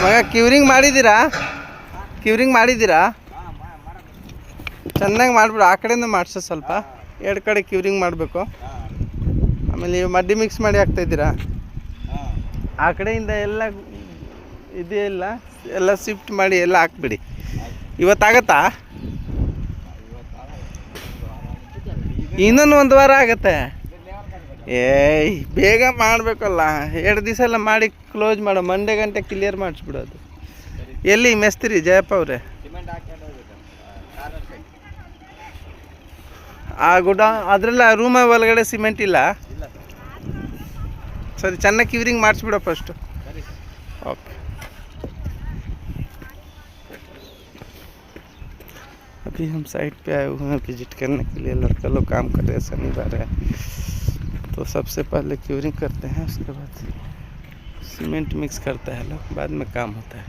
ಮಗ ಕ್ಯೂರಿಂಗ್ ಮಾಡಿದ್ದೀರಾ? ಕ್ಯೂರಿಂಗ್ ಮಾಡಿದ್ದೀರಾ? ಚೆನ್ನಾಗಿ ಮಾಡಿಬಿಡು. ಆ ಕಡೆಯಿಂದ ಮಾಡಿಸೋ ಸ್ವಲ್ಪ, ಎರಡು ಕಡೆ ಕ್ಯೂರಿಂಗ್ ಮಾಡಬೇಕು. ಆಮೇಲೆ ನೀವು ಮಡ್ಡಿ ಮಿಕ್ಸ್ ಮಾಡಿ ಹಾಕ್ತಾಯಿದ್ದೀರಾ? ಆ ಕಡೆಯಿಂದ ಎಲ್ಲ ಇದೆಲ್ಲ ಎಲ್ಲ ಶಿಫ್ಟ್ ಮಾಡಿ ಎಲ್ಲ ಹಾಕ್ಬಿಡಿ. ಇವತ್ತಾಗತ್ತಾ? ಇನ್ನೊಂದು 1 ವಾರ ಆಗತ್ತೆ. ಏಯ್ ಬೇಗ ಮಾಡಬೇಕಲ್ಲ. 2 ದಿವಸ ಎಲ್ಲ ಮಾಡಿ ಕ್ಲೋಸ್ ಮಾಡೋ. ಮಂಡೇ ಗಂಟೆ ಕ್ಲಿಯರ್ ಮಾಡಿಸ್ಬಿಡೋದು. ಎಲ್ಲಿ ಮೇಸ್ತ್ರಿ ಜಯಪ್ಪ ಅವರೇ? ಆ ಗುಡ ಅದರೆಲ್ಲ ರೂಮ ಒಳಗಡೆ ಸಿಮೆಂಟ್ ಇಲ್ಲ? ಸರಿ, ಚೆನ್ನಾಗಿ ಕ್ಯೂರಿಂಗ್ ಮಾಡಿಸ್ಬಿಡೋ ಫಸ್ಟು. ओके। अभी हम साइट पे आए हुए हैं विजिट करने के लिए। लड़का लोग काम कर रहे हैं, शनिवार है तो सबसे पहले क्यूरिंग करते हैं, उसके बाद सीमेंट मिक्स करता है लोग, बाद में काम होता है।